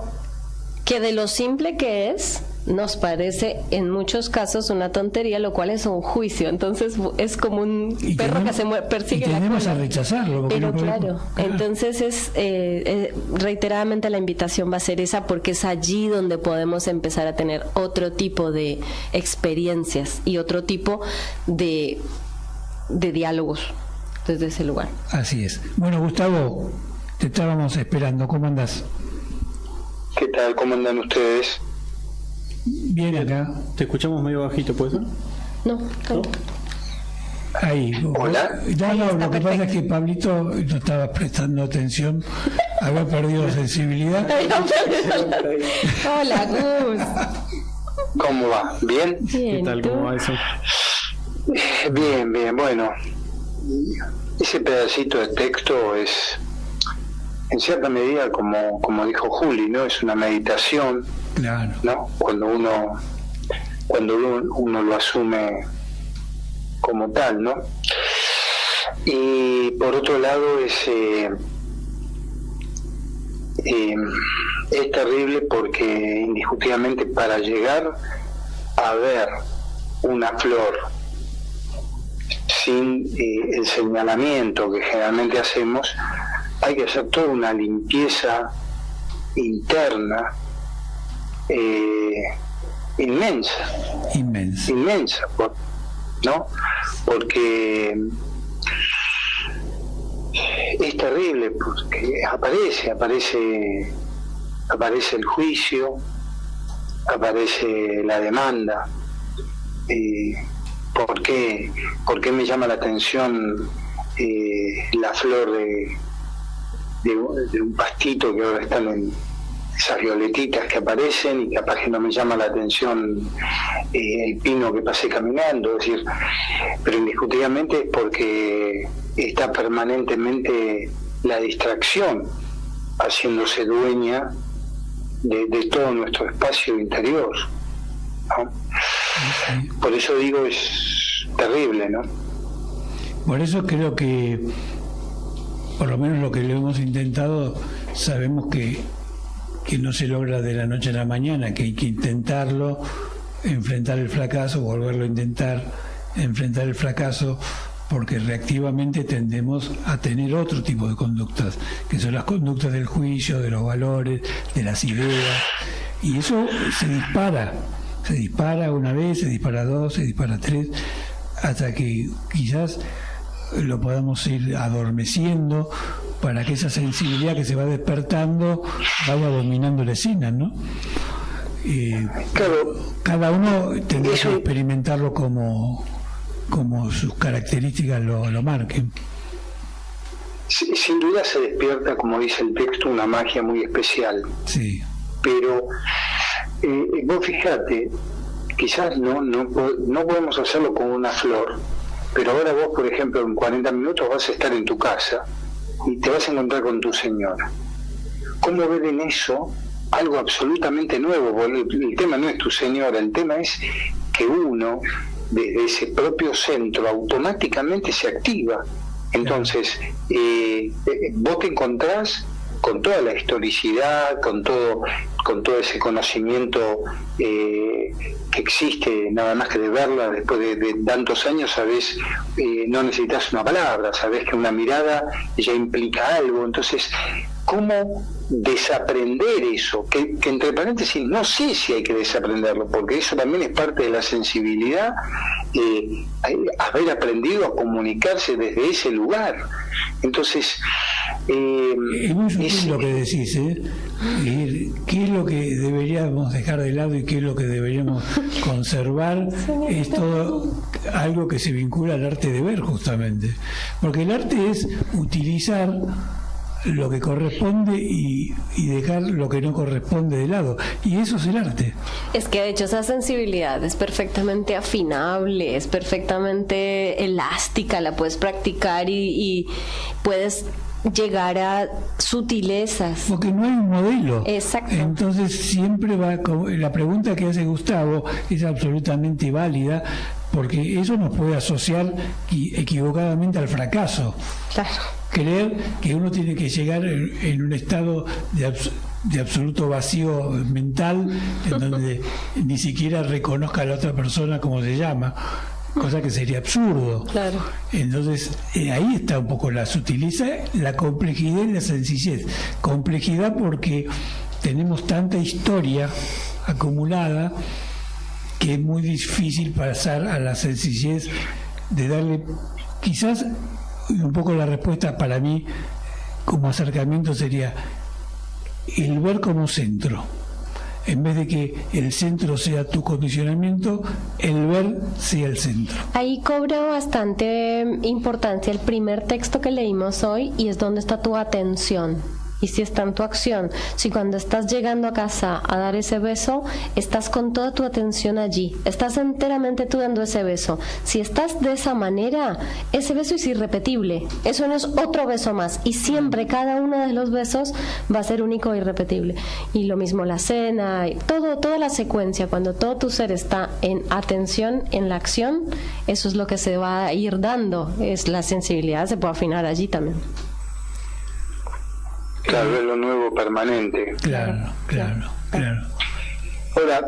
Speaker 5: que, de lo simple que es, nos parece en muchos casos una tontería, lo cual es un juicio. Entonces es como un perro que se persigue.
Speaker 3: Y tendemos a rechazarlo.
Speaker 5: Pero claro, entonces reiteradamente la invitación va a ser esa, porque es allí donde podemos empezar a tener otro tipo de experiencias y otro tipo de diálogos desde ese lugar.
Speaker 3: Así es. Bueno, Gustavo, te estábamos esperando. ¿Cómo andás?
Speaker 6: ¿Qué tal? ¿Cómo andan ustedes?
Speaker 3: Bien acá.
Speaker 4: Te escuchamos medio bajito, ¿puede ser?
Speaker 5: No.
Speaker 3: Ahí.
Speaker 6: Hola.
Speaker 3: No, lo que pasa es que Pablito no estaba prestando atención, había perdido la sensibilidad.
Speaker 5: Hola, Gus.
Speaker 6: ¿Cómo va? ¿Bien?
Speaker 5: Bien,
Speaker 4: ¿Qué tal?
Speaker 5: ¿tú?
Speaker 4: ¿Cómo va eso?
Speaker 6: Bien. Bueno, ese pedacito de texto es, en cierta medida, como dijo Juli, ¿no? Es una meditación,
Speaker 3: Claro.
Speaker 6: ¿no? Cuando uno lo asume como tal, ¿no? Y por otro lado es terrible, porque indiscutiblemente para llegar a ver una flor sin el señalamiento que generalmente hacemos, hay que hacer toda una limpieza interna inmensa, ¿no? Porque es terrible, porque aparece el juicio, aparece la demanda. ¿Por qué me llama la atención la flor de un pastito que ahora están en esas violetitas que aparecen, y capaz que no me llama la atención el pino que pasé caminando? Es decir, pero indiscutiblemente es porque está permanentemente la distracción haciéndose dueña de todo nuestro espacio interior, ¿no? Por eso digo, es terrible, ¿no?
Speaker 3: Por eso creo que, por lo menos lo que lo hemos intentado, sabemos que no se logra de la noche a la mañana, que hay que intentarlo, enfrentar el fracaso, volverlo a intentar, enfrentar el fracaso, porque reactivamente tendemos a tener otro tipo de conductas, que son las conductas del juicio, de los valores, de las ideas, y eso se dispara una vez, se dispara dos, se dispara tres, hasta que quizás lo podamos ir adormeciendo, para que esa sensibilidad que se va despertando vaya dominando la escena, ¿no?
Speaker 6: Claro,
Speaker 3: cada uno tendrá que experimentarlo como sus características lo marquen.
Speaker 6: sin duda se despierta, como dice el texto, una magia muy especial.
Speaker 3: Sí.
Speaker 6: Pero vos fijate, quizás no podemos hacerlo con una flor, pero ahora vos, por ejemplo, en 40 minutos vas a estar en tu casa y te vas a encontrar con tu señora. ¿Cómo ver en eso algo absolutamente nuevo? Porque el tema no es tu señora, el tema es que uno, desde ese propio centro, automáticamente se activa. Entonces, vos te encontrás con toda la historicidad, con todo ese conocimiento que existe, nada más que de verla después de tantos años, sabés, no necesitas una palabra, sabés que una mirada ya implica algo. Entonces, ¿cómo desaprender eso? Que entre paréntesis, no sé si hay que desaprenderlo, porque eso también es parte de la sensibilidad, haber aprendido a comunicarse desde ese lugar. Entonces,
Speaker 3: es muy sutil lo que decís, ¿qué es lo que deberíamos dejar de lado y qué es lo que deberíamos conservar? Es todo algo que se vincula al arte de ver, justamente, porque el arte es utilizar lo que corresponde y dejar lo que no corresponde de lado, y eso es el arte.
Speaker 5: Es que de hecho esa sensibilidad es perfectamente afinable, es perfectamente elástica, la puedes practicar y puedes llegar a sutilezas.
Speaker 3: Porque no hay un modelo.
Speaker 5: Exacto.
Speaker 3: Entonces siempre la pregunta que hace Gustavo es absolutamente válida, porque eso nos puede asociar equivocadamente al fracaso.
Speaker 5: Claro.
Speaker 3: Creer que uno tiene que llegar en un estado de absoluto vacío mental, en donde ni siquiera reconozca a la otra persona como se llama, cosa que sería absurdo.
Speaker 5: Claro.
Speaker 3: Entonces, ahí está un poco la sutileza, la complejidad y la sencillez. Complejidad porque tenemos tanta historia acumulada que es muy difícil pasar a la sencillez de darle, quizás un poco la respuesta para mí como acercamiento sería el ver como centro. En vez de que el centro sea tu condicionamiento, el ver sea el centro.
Speaker 5: Ahí cobra bastante importancia el primer texto que leímos hoy, y es dónde está tu atención. Y si está en tu acción, si cuando estás llegando a casa a dar ese beso, estás con toda tu atención allí, estás enteramente tú dando ese beso. Si estás de esa manera, ese beso es irrepetible, eso no es otro beso más, y siempre cada uno de los besos va a ser único e irrepetible. Y lo mismo la cena, toda la secuencia, cuando todo tu ser está en atención, en la acción, eso es lo que se va a ir dando, es la sensibilidad, se puede afinar allí también.
Speaker 6: Claro, es lo nuevo permanente.
Speaker 3: Claro.
Speaker 6: Ahora,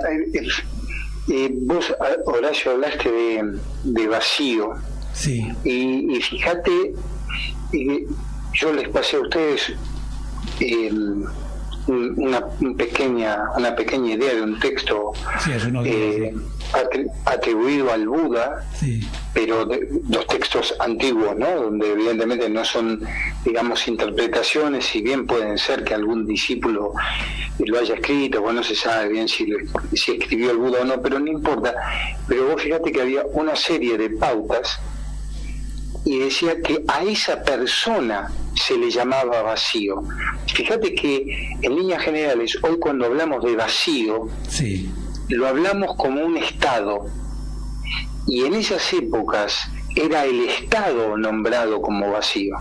Speaker 6: vos, Horacio, hablaste de vacío.
Speaker 3: Sí.
Speaker 6: Y fíjate, yo les pasé a ustedes una pequeña idea de un texto atribuido al Buda, sí, pero de los textos antiguos, ¿no? Donde evidentemente no son, digamos, interpretaciones, si bien pueden ser que algún discípulo lo haya escrito, bueno, no se sabe bien si escribió el Buda o no, pero no importa. Pero vos fíjate que había una serie de pautas y decía que a esa persona se le llamaba vacío. Fíjate que en líneas generales, hoy cuando hablamos de vacío, sí, lo hablamos como un estado, y en esas épocas era el estado nombrado como vacío,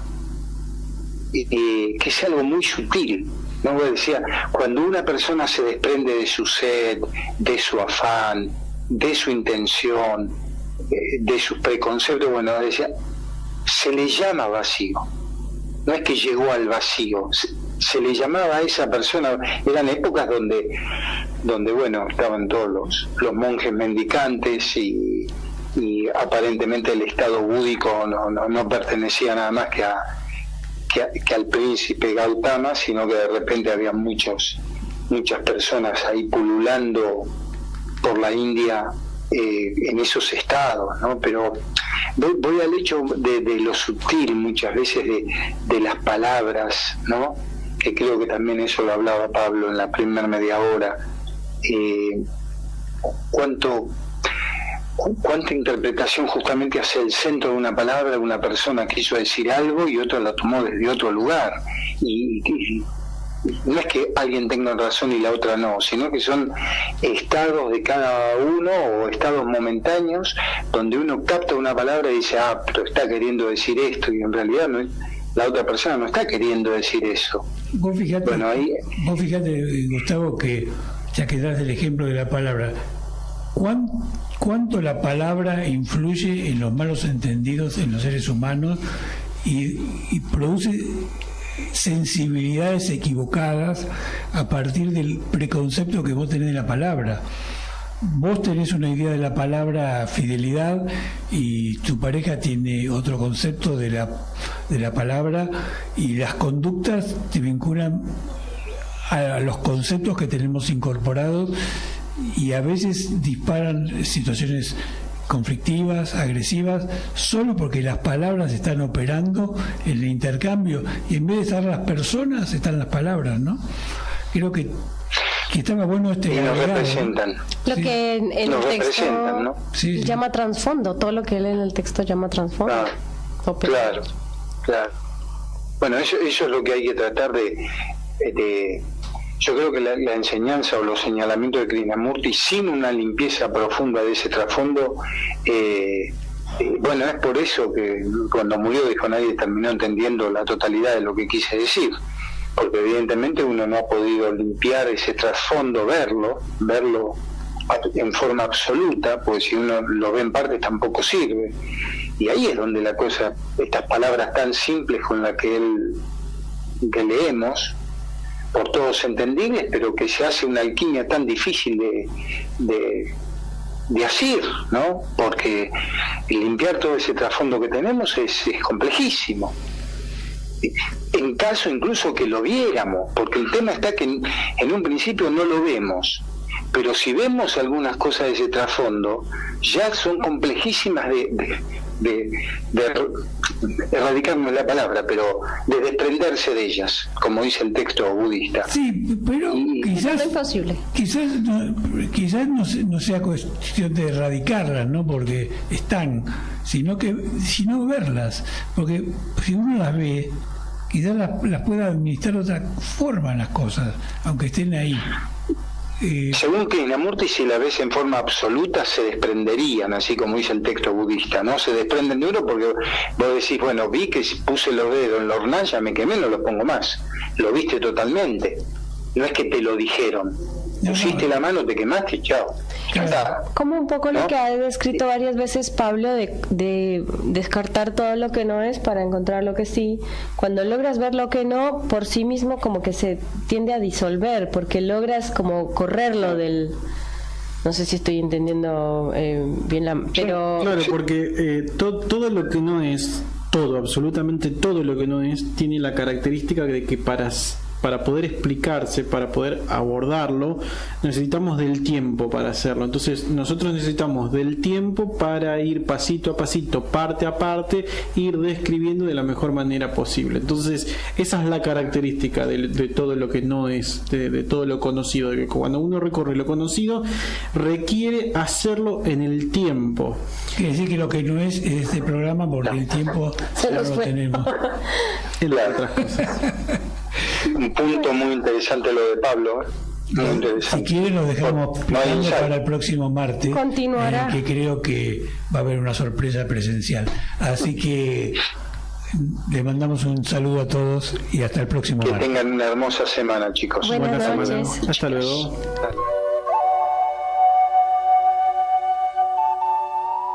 Speaker 6: que es algo muy sutil, ¿no? Decía, cuando una persona se desprende de su sed, de su afán, de su intención, de sus preconceptos, bueno, decía, se le llama vacío. No es que llegó al vacío, se le llamaba a esa persona. Eran épocas donde bueno, estaban todos los monjes mendicantes y aparentemente el estado búdico no pertenecía nada más que al príncipe Gautama, sino que de repente había muchas personas ahí pululando por la India en esos estados, ¿no? Pero voy al hecho de lo sutil muchas veces de las palabras, ¿no? Que creo que también eso lo hablaba Pablo en la primera media hora. Cuánta interpretación justamente hacia el centro de una palabra, una persona quiso decir algo y otra la tomó desde otro lugar. Y no es que alguien tenga razón y la otra no, sino que son estados de cada uno o estados momentáneos donde uno capta una palabra y dice, pero está queriendo decir esto, y en realidad la otra persona no está queriendo decir eso.
Speaker 3: Vos fíjate,
Speaker 6: Bueno, ahí
Speaker 3: Gustavo, que ya que das el ejemplo de la palabra, ¿cuánto la palabra influye en los malos entendidos en los seres humanos y produce sensibilidades equivocadas a partir del preconcepto que vos tenés de la palabra? Vos tenés una idea de la palabra fidelidad y tu pareja tiene otro concepto de la palabra, y las conductas te vinculan a los conceptos que tenemos incorporados, y a veces disparan situaciones conflictivas, agresivas, solo porque las palabras están operando en el intercambio, y en vez de estar las personas están las palabras, ¿no? Creo que estaba bueno
Speaker 6: y nos representan.
Speaker 5: Lo que en el
Speaker 6: Nos
Speaker 5: texto
Speaker 6: representan, ¿no?
Speaker 3: Sí.
Speaker 5: llama trasfondo, todo lo que él en el texto llama trasfondo.
Speaker 6: Claro. Bueno, eso es lo que hay que tratar de yo creo que la enseñanza o los señalamientos de Krishnamurti, sin una limpieza profunda de ese trasfondo, bueno, es por eso que cuando murió dijo, nadie terminó entendiendo la totalidad de lo que quise decir, porque evidentemente uno no ha podido limpiar ese trasfondo, verlo en forma absoluta, porque si uno lo ve en parte tampoco sirve. Y ahí es donde la cosa, estas palabras tan simples con las que leemos, por todos entendibles, pero que se hace una alquimia tan difícil de hacer, ¿no? Porque limpiar todo ese trasfondo que tenemos es complejísimo. En caso incluso que lo viéramos, porque el tema está que en un principio no lo vemos, pero si vemos algunas cosas de ese trasfondo, ya son complejísimas de erradicar no es la palabra, pero de desprenderse de ellas, como dice el texto budista.
Speaker 3: Sí, pero quizás
Speaker 5: es imposible.
Speaker 3: Quizás no sea cuestión de erradicarlas, ¿no? Porque están, sino verlas, porque si uno las ve, quizás las pueda administrar de otra forma las cosas, aunque estén ahí.
Speaker 6: Según Krishnamurti, si la ves en forma absoluta, se desprenderían, así como dice el texto budista, ¿no? Se desprenden de uno porque vos decís, bueno, vi que puse los dedos en la hornalla, me quemé, no los pongo más. Lo viste totalmente. No es que te lo dijeron. Pusiste la mano, te quemaste, chao.
Speaker 3: Claro.
Speaker 5: Como un poco lo que ha descrito varias veces Pablo de descartar todo lo que no es para encontrar lo que sí. Cuando logras ver lo que no, por sí mismo como que se tiende a disolver, porque logras como correrlo del... No sé si estoy entendiendo bien pero...
Speaker 4: Claro, porque todo lo que no es, absolutamente todo lo que no es, tiene la característica de que para poder explicarse, para poder abordarlo, necesitamos del tiempo para hacerlo. Entonces nosotros necesitamos del tiempo para ir pasito a pasito, parte a parte, ir describiendo de la mejor manera posible. Entonces esa es la característica de todo lo que no es, de todo lo conocido, de que cuando uno recorre lo conocido requiere hacerlo en el tiempo.
Speaker 3: Quiere decir que lo que no es este programa, porque el tiempo
Speaker 5: Se
Speaker 3: ya
Speaker 5: nos
Speaker 3: lo
Speaker 5: fue.
Speaker 3: tenemos.
Speaker 4: Entre otras cosas.
Speaker 6: Un punto muy interesante lo de Pablo, muy
Speaker 3: Si
Speaker 6: interesante.
Speaker 3: quieren lo dejamos
Speaker 6: No hay
Speaker 3: picando
Speaker 6: ensayo.
Speaker 3: para el próximo martes,
Speaker 5: Continuará.
Speaker 3: que creo que va a haber una sorpresa presencial. Así que le mandamos un saludo a todos y hasta el próximo
Speaker 6: Que
Speaker 3: martes.
Speaker 6: tengan una hermosa semana, chicos.
Speaker 5: Buenas
Speaker 4: Buenas
Speaker 5: noches.
Speaker 4: noches. Hasta luego.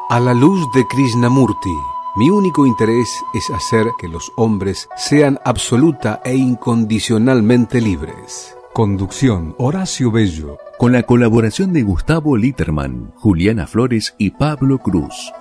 Speaker 1: A la luz de Krishnamurti, mi único interés es hacer que los hombres sean absoluta e incondicionalmente libres. Conducción: Horacio Bello.
Speaker 2: Con la colaboración de Gustavo Litterman, Juliana Flores y Pablo Cruz.